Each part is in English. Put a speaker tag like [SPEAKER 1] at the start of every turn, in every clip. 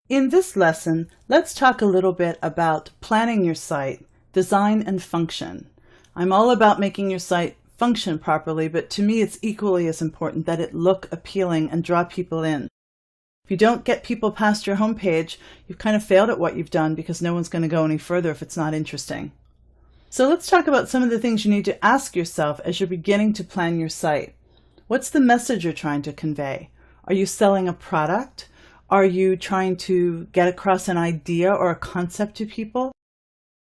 [SPEAKER 1] In this lesson, let's talk a little bit about planning your site, design and function. I'm all about making your site function properly, but to me it's equally as important that it look appealing and draw people in. If you don't get people past your homepage, you've kind of failed at what you've done because no one's going to go any further if it's not interesting. So let's talk about some of the things you need to ask yourself as you're beginning to plan your site. What's the message you're trying to convey? Are you selling a product? Are you trying to get across an idea or a concept to people?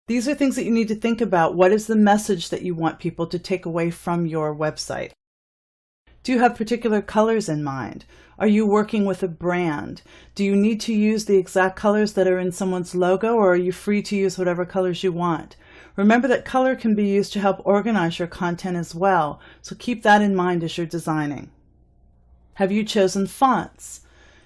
[SPEAKER 1] These are things that you need to think about. What is the message that you want people to take away from your website? Do you have particular colors in mind? Are you working with a brand? Do you need to use the exact colors that are in someone's logo, or are you free to use whatever colors you want? Remember that color can be used to help organize your content as well, so keep that in mind as you're designing. Have you chosen fonts?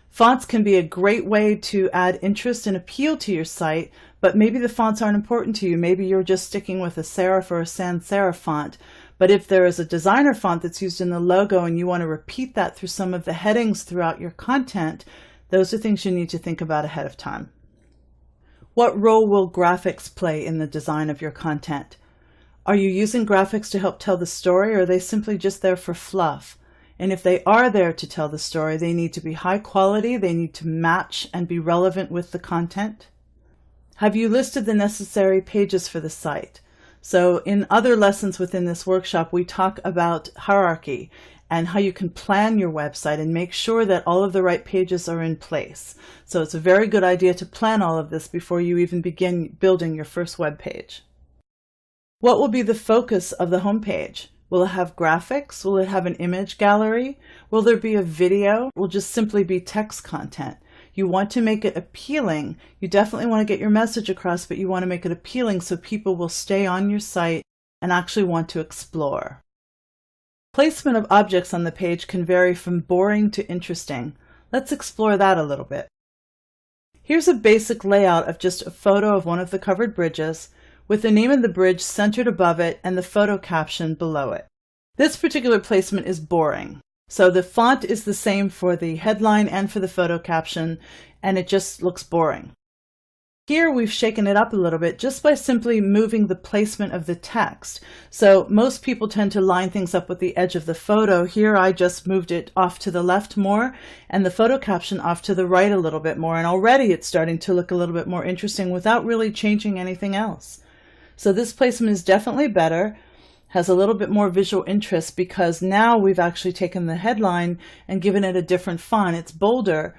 [SPEAKER 1] Fonts can be a great way to add interest and appeal to your site, but maybe the fonts aren't important to you. Maybe you're just sticking with a serif or a sans serif font. But if there is a designer font that's used in the logo and you want to repeat that through some of the headings throughout your content, those are things you need to think about ahead of time. What role will graphics play in the design of your content? Are you using graphics to help tell the story, or are they simply just there for fluff? And if they are there to tell the story, they need to be high quality, they need to match and be relevant with the content. Have you listed the necessary pages for the site? So in other lessons within this workshop, we talk about hierarchy and how you can plan your website and make sure that all of the right pages are in place. So it's a very good idea to plan all of this before you even begin building your first web page. What will be the focus of the homepage? Will it have graphics? Will it have an image gallery? Will there be a video? Will it just simply be text content? You want to make it appealing. You definitely want to get your message across, but you want to make it appealing so people will stay on your site and actually want to explore. Placement of objects on the page can vary from boring to interesting. Let's explore that a little bit. Here's a basic layout of just a photo of one of the covered bridges, with the name of the bridge centered above it and the photo caption below it. This particular placement is boring. So the font is the same for the headline and for the photo caption, and it just looks boring. Here we've shaken it up a little bit just by simply moving the placement of the text. So most people tend to line things up with the edge of the photo. Here I just moved it off to the left more and the photo caption off to the right a little bit more, and already it's starting to look a little bit more interesting without really changing anything else. So this placement is definitely better, has a little bit more visual interest because now we've actually taken the headline and given it a different font. It's bolder,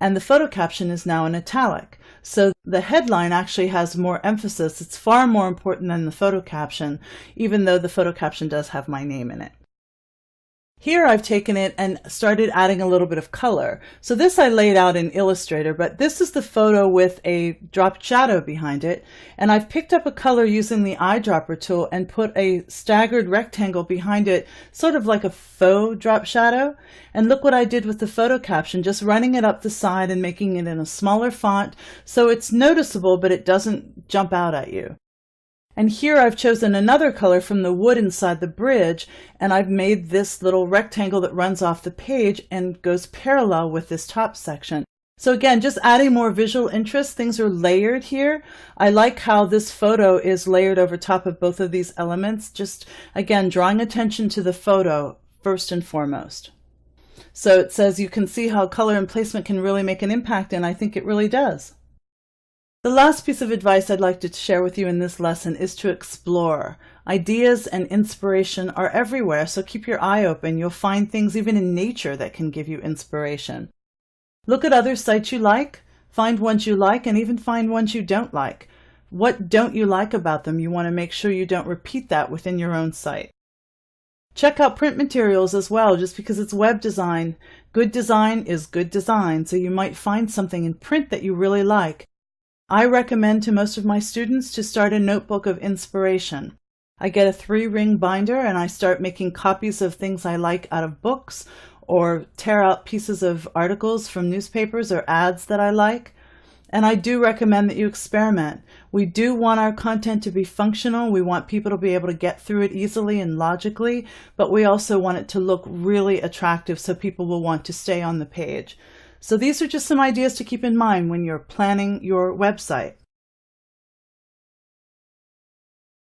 [SPEAKER 1] and the photo caption is now in italic. So the headline actually has more emphasis. It's far more important than the photo caption, even though the photo caption does have my name in it. Here I've taken it and started adding a little bit of color. So this I laid out in Illustrator, but this is the photo with a dropped shadow behind it. And I've picked up a color using the eyedropper tool and put a staggered rectangle behind it, sort of like a faux drop shadow. And look what I did with the photo caption, just running it up the side and making it in a smaller font so it's noticeable, but it doesn't jump out at you. And here I've chosen another color from the wood inside the bridge, and I've made this little rectangle that runs off the page and goes parallel with this top section. So again, just adding more visual interest. Things are layered here. I like how this photo is layered over top of both of these elements. Just again, drawing attention to the photo first and foremost. So it says you can see how color and placement can really make an impact, and I think it really does. The last piece of advice I'd like to share with you in this lesson is to explore. Ideas and inspiration are everywhere, so keep your eye open. You'll find things even in nature that can give you inspiration. Look at other sites you like, find ones you like, and even find ones you don't like. What don't you like about them? You want to make sure you don't repeat that within your own site. Check out print materials as well. Just because it's web design, good design is good design, so you might find something in print that you really like. I recommend to most of my students to start a notebook of inspiration. I get a 3-ring binder and I start making copies of things I like out of books, or tear out pieces of articles from newspapers or ads that I like. And I do recommend that you experiment. We do want our content to be functional. We want people to be able to get through it easily and logically, but we also want it to look really attractive so people will want to stay on the page. So these are just some ideas to keep in mind when you're planning your website.